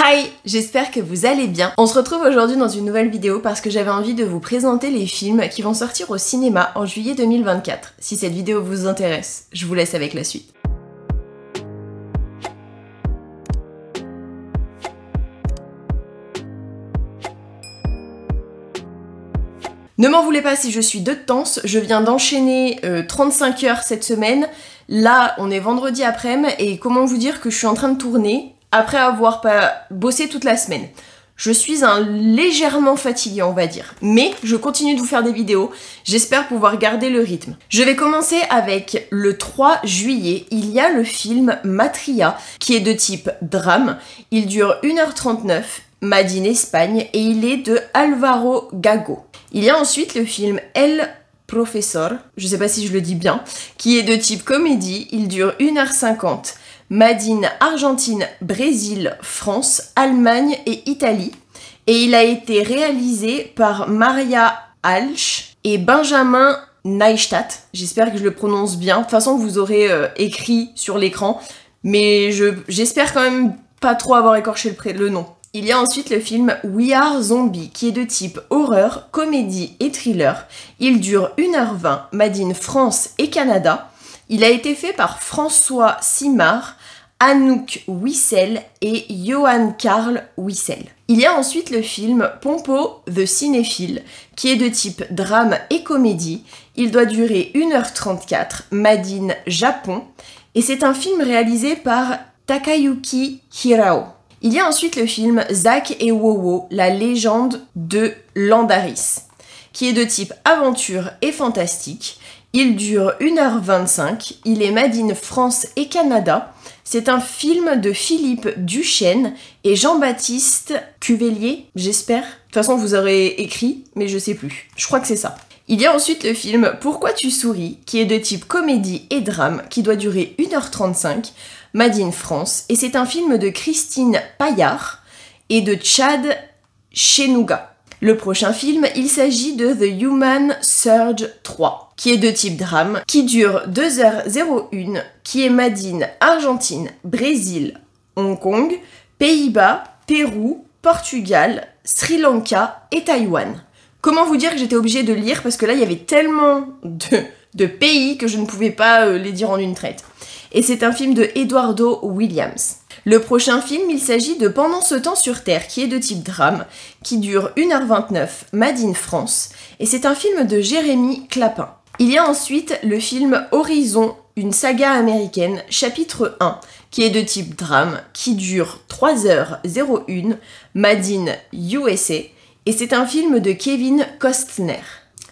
Hi, j'espère que vous allez bien. On se retrouve aujourd'hui dans une nouvelle vidéo parce que j'avais envie de vous présenter les films qui vont sortir au cinéma en juillet 2024. Si cette vidéo vous intéresse, je vous laisse avec la suite. Ne m'en voulez pas si je suis de tense, je viens d'enchaîner 35 heures cette semaine. Là, on est vendredi après-midi et comment vous dire que je suis en train de tourner après avoir bossé toute la semaine. Je suis légèrement fatiguée, on va dire. Mais je continue de vous faire des vidéos. J'espère pouvoir garder le rythme. Je vais commencer avec le 3 juillet. Il y a le film Matria, qui est de type drame. Il dure 1h39, made in Espagne, et il est de Álvaro Gago. Il y a ensuite le film El Profesor, je sais pas si je le dis bien, qui est de type comédie. Il dure 1h50. Made in Argentine, Brésil, France, Allemagne et Italie. Et il a été réalisé par Maria Alsch et Benjamin Neistat. J'espère que je le prononce bien. De toute façon, vous aurez écrit sur l'écran. Mais j'espère quand même pas trop avoir écorché le nom. Il y a ensuite le film We Are Zombie, qui est de type horreur, comédie et thriller. Il dure 1h20, made in France et Canada. Il a été fait par François Simard, Anouk Wissel et Johan Karl Wissel. Il y a ensuite le film Pompo the Cinéphile, qui est de type drame et comédie. Il doit durer 1h34, made in Japon, et c'est un film réalisé par Takayuki Hirao. Il y a ensuite le film Zack et Wowo, la légende de Landaris, qui est de type aventure et fantastique. Il dure 1h25, il est made in France et Canada. C'est un film de Philippe Duchesne et Jean-Baptiste Cuvelier, j'espère. De toute façon, vous aurez écrit, mais je sais plus. Je crois que c'est ça. Il y a ensuite le film Pourquoi tu souris, qui est de type comédie et drame, qui doit durer 1h35, made in France. Et c'est un film de Christine Paillard et de Chad Chenouga. Le prochain film, il s'agit de The Human Surge 3, qui est de type drame, qui dure 2h01, qui est made in Argentine, Brésil, Hong Kong, Pays-Bas, Pérou, Portugal, Sri Lanka et Taïwan. Comment vous dire que j'étais obligée de lire parce que là, il y avait tellement de pays que je ne pouvais pas les dire en une traite. Et c'est un film de Eduardo Williams. Le prochain film, il s'agit de Pendant ce temps sur Terre, qui est de type drame, qui dure 1h29, made in France, et c'est un film de Jérémy Clapin. Il y a ensuite le film Horizon, une saga américaine, chapitre 1, qui est de type drame, qui dure 3h01, made in USA, et c'est un film de Kevin Costner.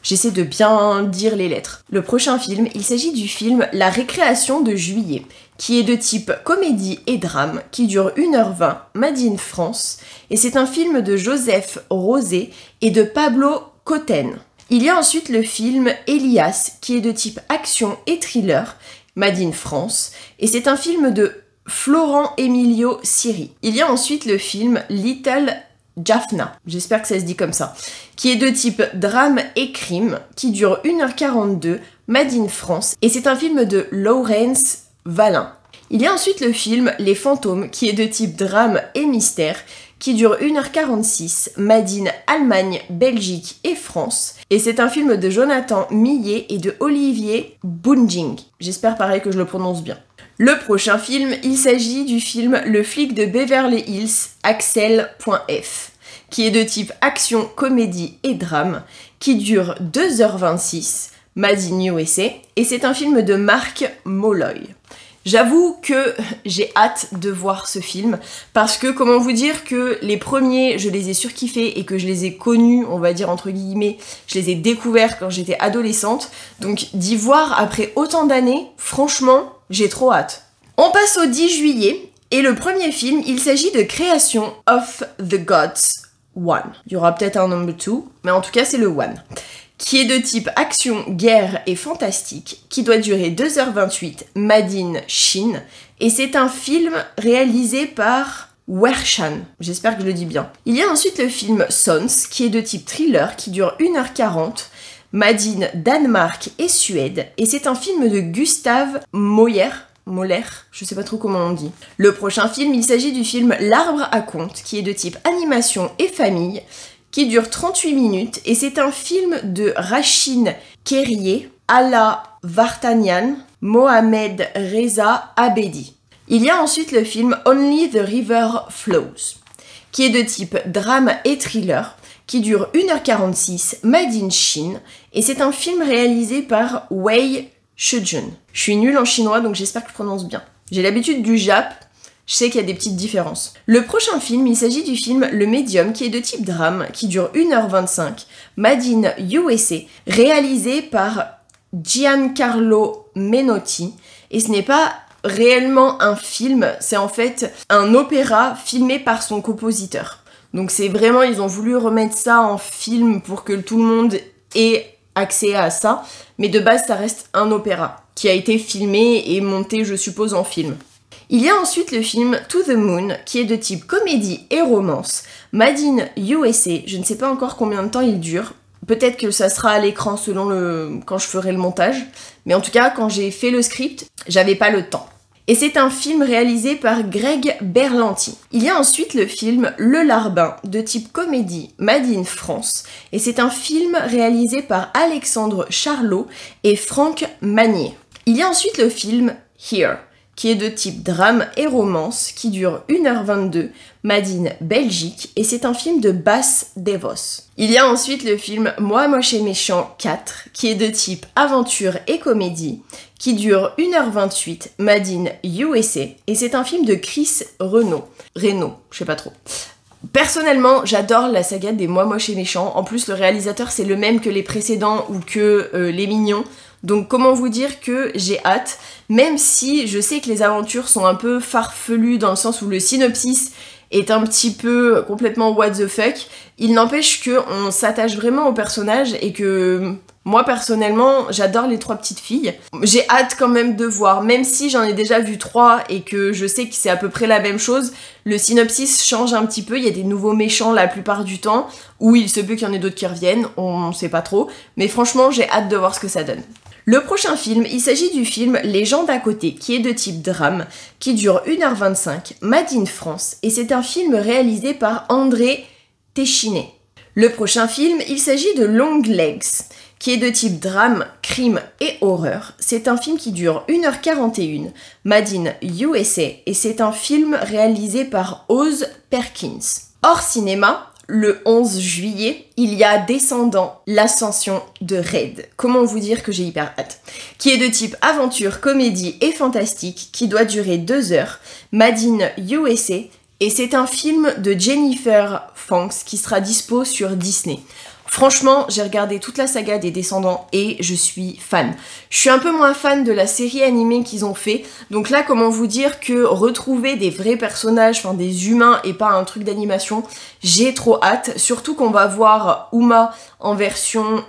J'essaie de bien dire les lettres. Le prochain film, il s'agit du film La Récréation de juillet, qui est de type comédie et drame, qui dure 1h20, made in France, et c'est un film de Joseph Rosé et de Pablo Cotten. Il y a ensuite le film Elias, qui est de type action et thriller, made in France, et c'est un film de Florent Emilio Siri. Il y a ensuite le film Little Jaffna, j'espère que ça se dit comme ça, qui est de type drame et crime, qui dure 1h42, made in France, et c'est un film de Laurence Valin. Il y a ensuite le film Les Fantômes, qui est de type drame et mystère, qui dure 1h46, made in Allemagne, Belgique et France, et c'est un film de Jonathan Millet et de Olivier Bunjing. J'espère pareil que je le prononce bien. Le prochain film, il s'agit du film Le flic de Beverly Hills, Axel.f, qui est de type action, comédie et drame, qui dure 2h26, made in USA, et c'est un film de Marc Molloy. J'avoue que j'ai hâte de voir ce film, parce que comment vous dire que les premiers, je les ai surkiffés et que je les ai connus, on va dire entre guillemets, je les ai découverts quand j'étais adolescente, donc d'y voir après autant d'années, franchement, j'ai trop hâte. On passe au 10 juillet, et le premier film, il s'agit de Création of the Gods 1. Il y aura peut-être un number 2, mais en tout cas c'est le 1. Qui est de type action, guerre et fantastique, qui doit durer 2h28, made in Chine, et c'est un film réalisé par Wershan, j'espère que je le dis bien. Il y a ensuite le film Sons, qui est de type thriller, qui dure 1h40, made in Danemark et Suède, et c'est un film de Gustave Moyer, molaire, je sais pas trop comment on dit. Le prochain film, il s'agit du film L'Arbre à contes, qui est de type animation et famille, qui dure 38 minutes, et c'est un film de Rachin Keriye, Ala Vartanian, Mohamed Reza Abedi. Il y a ensuite le film Only the River Flows, qui est de type drame et thriller, qui dure 1h46, made in Chine, et c'est un film réalisé par Wei Shijun. Je suis nulle en chinois, donc j'espère que je prononce bien. J'ai l'habitude du Jap, je sais qu'il y a des petites différences. Le prochain film, il s'agit du film Le Médium, qui est de type drame, qui dure 1h25, made in USA, réalisé par Giancarlo Menotti, et ce n'est pas réellement un film, c'est en fait un opéra filmé par son compositeur. Donc c'est vraiment, ils ont voulu remettre ça en film pour que tout le monde ait accès à ça, mais de base ça reste un opéra qui a été filmé et monté, je suppose, en film. Il y a ensuite le film To the Moon, qui est de type comédie et romance, made in USA, je ne sais pas encore combien de temps il dure, peut-être que ça sera à l'écran quand je ferai le montage, mais en tout cas quand j'ai fait le script, j'avais pas le temps. Et c'est un film réalisé par Greg Berlanti. Il y a ensuite le film Le Larbin, de type comédie, made in France, et c'est un film réalisé par Alexandre Charlot et Franck Magnier. Il y a ensuite le film Here, qui est de type drame et romance, qui dure 1h22, made in Belgique, et c'est un film de Bas Devos. Il y a ensuite le film Moi Moche et Méchant 4, qui est de type aventure et comédie, qui dure 1h28, made in USA, et c'est un film de Chris Renaud, je sais pas trop. Personnellement, j'adore la saga des Moi Moche et Méchant, en plus le réalisateur c'est le même que les précédents ou que Les Mignons, donc comment vous dire que j'ai hâte, même si je sais que les aventures sont un peu farfelues dans le sens où le synopsis est un petit peu complètement what the fuck, il n'empêche qu'on s'attache vraiment au personnage et que moi personnellement j'adore les 3 petites filles. J'ai hâte quand même de voir, même si j'en ai déjà vu 3 et que je sais que c'est à peu près la même chose, le synopsis change un petit peu, il y a des nouveaux méchants la plupart du temps, ou il se peut qu'il y en ait d'autres qui reviennent, on sait pas trop, mais franchement j'ai hâte de voir ce que ça donne. Le prochain film, il s'agit du film Les gens d'à côté, qui est de type drame, qui dure 1h25, made in France, et c'est un film réalisé par André Téchiné. Le prochain film, il s'agit de Long Legs, qui est de type drame, crime et horreur. C'est un film qui dure 1h41, made in USA, et c'est un film réalisé par Oz Perkins. Hors cinéma, le 11 juillet, il y a Descendants, l'ascension de Red. Comment vous dire que j'ai hyper hâte. Qui est de type aventure, comédie et fantastique, qui doit durer 2 heures, made in USA, et c'est un film de Jennifer Fangs qui sera dispo sur Disney. Franchement, j'ai regardé toute la saga des Descendants et je suis fan. Je suis un peu moins fan de la série animée qu'ils ont fait, donc là, comment vous dire que retrouver des vrais personnages, enfin des humains et pas un truc d'animation, j'ai trop hâte, surtout qu'on va voir Uma en version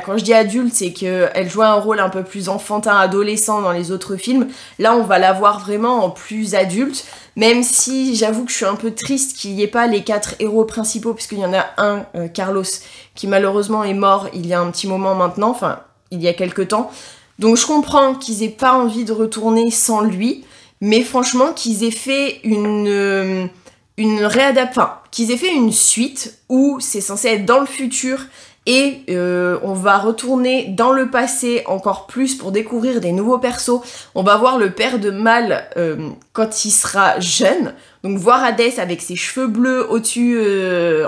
quand je dis adulte, c'est qu'elle jouait un rôle un peu plus enfantin, adolescent dans les autres films. Là, on va la voir vraiment en plus adulte, même si j'avoue que je suis un peu triste qu'il n'y ait pas les 4 héros principaux, puisqu'il y en a un, Carlos, qui malheureusement est mort il y a un petit moment maintenant, enfin, il y a quelques temps. Donc je comprends qu'ils aient pas envie de retourner sans lui, mais franchement, qu'ils aient fait qu'ils aient fait une suite où c'est censé être dans le futur, et on va retourner dans le passé encore plus pour découvrir des nouveaux persos. On va voir le père de Mal quand il sera jeune. Donc voir Hadès avec ses cheveux bleus au-dessus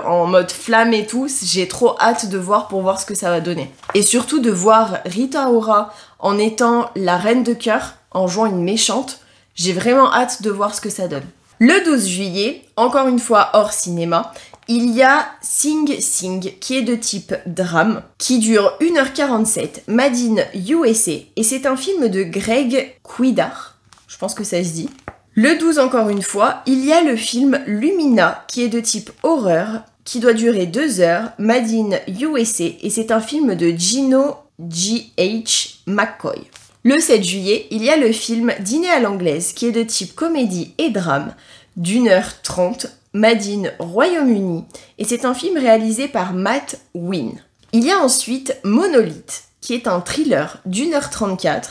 en mode flamme et tout, j'ai trop hâte de voir pour voir ce que ça va donner. Et surtout de voir Rita Ora en étant la reine de cœur, en jouant une méchante. J'ai vraiment hâte de voir ce que ça donne. Le 12 juillet, encore une fois hors cinéma, il y a Sing Sing, qui est de type drame, qui dure 1h47, made in USA, et c'est un film de Greg Cuidar, je pense que ça se dit. Le 12, encore une fois, il y a le film Lumina, qui est de type horreur, qui doit durer 2 heures, made in USA, et c'est un film de Gino G.H. McCoy. Le 7 juillet, il y a le film Dîner à l'anglaise, qui est de type comédie et drame, d'1h30, made in Royaume-Uni, et c'est un film réalisé par Matt Wynn. Il y a ensuite Monolith, qui est un thriller d'1h34,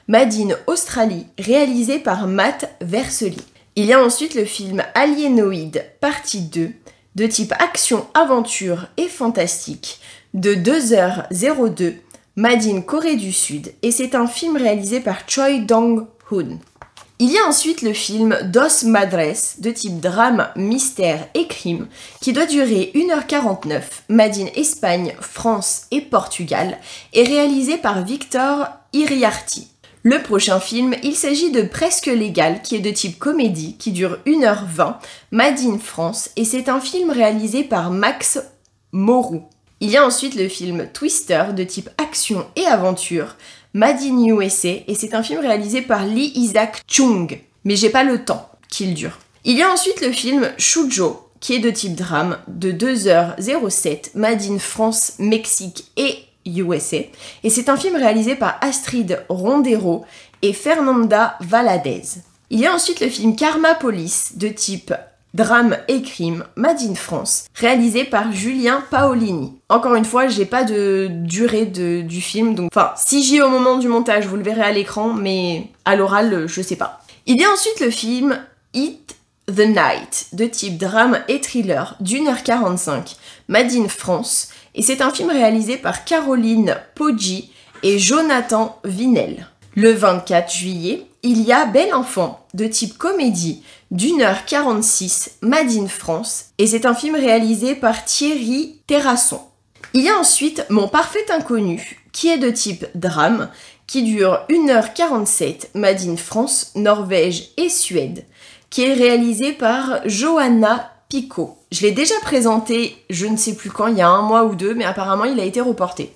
Made in Australie, réalisé par Matt Versely. Il y a ensuite le film Alienoid, partie 2, de type action, aventure et fantastique, de 2h02, Made in Corée du Sud, et c'est un film réalisé par Choi Dong-hoon. Il y a ensuite le film Dos Madres, de type drame, mystère et crime, qui doit durer 1h49, Made in Espagne, France et Portugal, et réalisé par Victor Iriarty. Le prochain film, il s'agit de Presque Légal, qui est de type comédie, qui dure 1h20, Made in France, et c'est un film réalisé par Max Moreau. Il y a ensuite le film Twister, de type action et aventure, Made in USA, et c'est un film réalisé par Lee Isaac Chung, mais j'ai pas le temps qu'il dure. Il y a ensuite le film Shoujo, qui est de type drame, de 2h07, Made in France, Mexique et USA, et c'est un film réalisé par Astrid Rondero et Fernanda Valadez. Il y a ensuite le film Karma Police, de type drame et crime, Made in France, réalisé par Julien Paolini. Encore une fois, j'ai pas de durée du film, donc enfin, si j'y ai au moment du montage, vous le verrez à l'écran, mais à l'oral, je sais pas. Il y a ensuite le film Eat the Night, de type drame et thriller, d'1h45, Made in France, et c'est un film réalisé par Caroline Poggi et Jonathan Vinel. Le 24 juillet, il y a Bel Enfant, de type comédie, d'1h46, Made in France, et c'est un film réalisé par Thierry Terrasson. Il y a ensuite Mon Parfait Inconnu, qui est de type drame, qui dure 1h47, Made in France, Norvège et Suède, qui est réalisé par Johanna Picot. Je l'ai déjà présenté, je ne sais plus quand, il y a 1 mois ou 2, mais apparemment il a été reporté.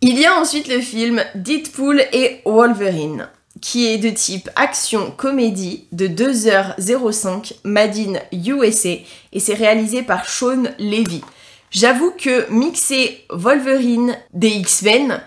Il y a ensuite le film Deadpool et Wolverine, qui est de type action-comédie, de 2h05, Made in USA, et c'est réalisé par Sean Levy. J'avoue que mixer Wolverine des X-Men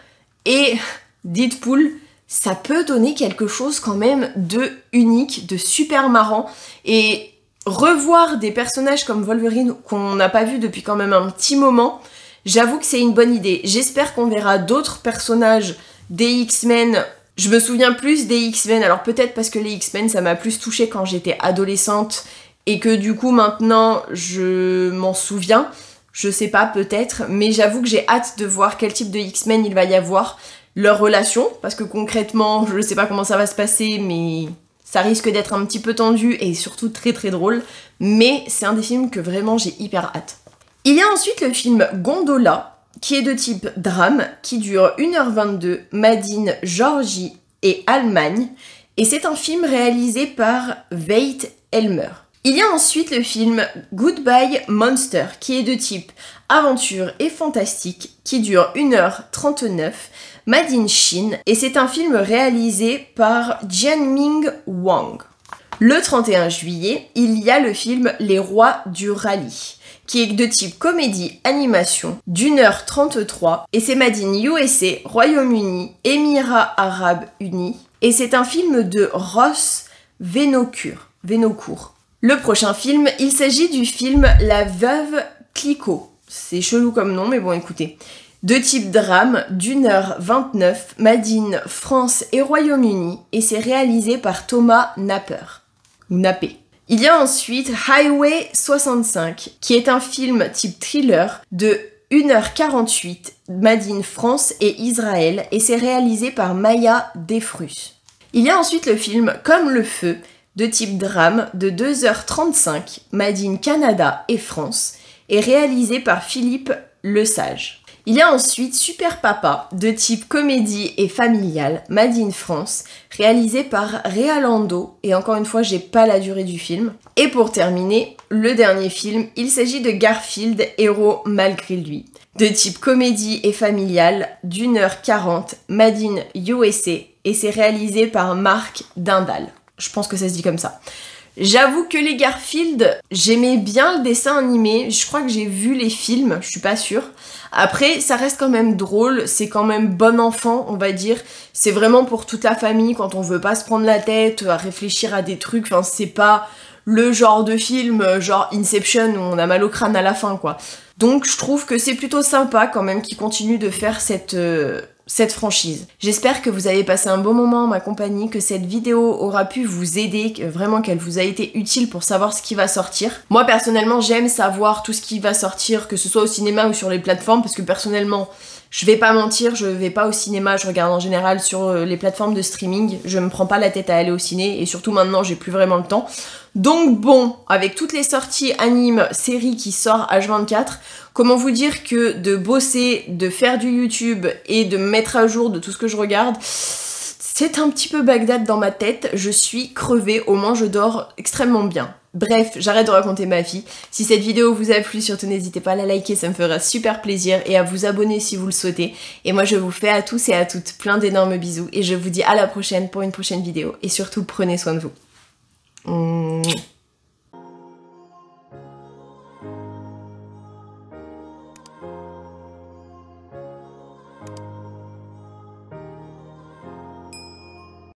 et Deadpool, ça peut donner quelque chose quand même de unique, de super marrant, et revoir des personnages comme Wolverine qu'on n'a pas vu depuis quand même un petit moment, j'avoue que c'est une bonne idée. J'espère qu'on verra d'autres personnages des X-Men. Je me souviens plus des X-Men, alors peut-être parce que les X-Men ça m'a plus touchée quand j'étais adolescente et que du coup maintenant je m'en souviens, je sais pas peut-être, mais j'avoue que j'ai hâte de voir quel type de X-Men il va y avoir, leur relation, parce que concrètement je sais pas comment ça va se passer, mais ça risque d'être un petit peu tendu et surtout très très drôle, mais c'est un des films que vraiment j'ai hyper hâte. Il y a ensuite le film Gondola, qui est de type drame, qui dure 1h22, Made in Géorgie et Allemagne, et c'est un film réalisé par Veit Elmer. Il y a ensuite le film Goodbye Monster, qui est de type aventure et fantastique, qui dure 1h39, Made in Chine, et c'est un film réalisé par Jianming Wang. Le 31 juillet, il y a le film Les Rois du Rallye, qui est de type comédie-animation, d'1h33, et c'est Made in USA, Royaume-Uni, Émirats Arabes Unis, et c'est un film de Ross Venocourt. Le prochain film, il s'agit du film La Veuve Clicquot. C'est chelou comme nom, mais bon, écoutez. De type drame, d'1h29, Made in France et Royaume-Uni, et c'est réalisé par Thomas Napper. Ou Nappé. Il y a ensuite Highway 65, qui est un film type thriller de 1h48, Made in France et Israël, et c'est réalisé par Maya Defrus. Il y a ensuite le film Comme le feu, de type drame de 2h35, Made in Canada et France, et réalisé par Philippe Lesage. Il y a ensuite Super Papa, de type comédie et familiale, Made in France, réalisé par Réa Lando, et encore une fois, j'ai pas la durée du film. Et pour terminer, le dernier film, il s'agit de Garfield, héros malgré lui, de type comédie et familiale, d'1h40, Made in USA, et c'est réalisé par Marc Dindal. Je pense que ça se dit comme ça. J'avoue que les Garfield, j'aimais bien le dessin animé, je crois que j'ai vu les films, je suis pas sûre. Après, ça reste quand même drôle, c'est quand même bon enfant, on va dire. C'est vraiment pour toute la famille, quand on veut pas se prendre la tête, à réfléchir à des trucs, enfin c'est pas le genre de film, genre Inception, où on a mal au crâne à la fin, quoi. Donc je trouve que c'est plutôt sympa quand même qu'ils continuent de faire cette cette franchise. J'espère que vous avez passé un bon moment en ma compagnie, que cette vidéo aura pu vous aider, vraiment qu'elle vous a été utile pour savoir ce qui va sortir. Moi personnellement j'aime savoir tout ce qui va sortir, que ce soit au cinéma ou sur les plateformes, parce que personnellement je vais pas mentir, je vais pas au cinéma, je regarde en général sur les plateformes de streaming, je me prends pas la tête à aller au ciné, et surtout maintenant j'ai plus vraiment le temps. Donc bon, avec toutes les sorties animes, séries qui sortent H24, comment vous dire que de bosser, de faire du YouTube et de me mettre à jour de tout ce que je regarde, c'est un petit peu Bagdad dans ma tête, je suis crevée, au moins je dors extrêmement bien. Bref, j'arrête de raconter ma vie. Si cette vidéo vous a plu, surtout n'hésitez pas à la liker, ça me fera super plaisir, et à vous abonner si vous le souhaitez. Et moi je vous fais à tous et à toutes plein d'énormes bisous, et je vous dis à la prochaine pour une prochaine vidéo, et surtout prenez soin de vous.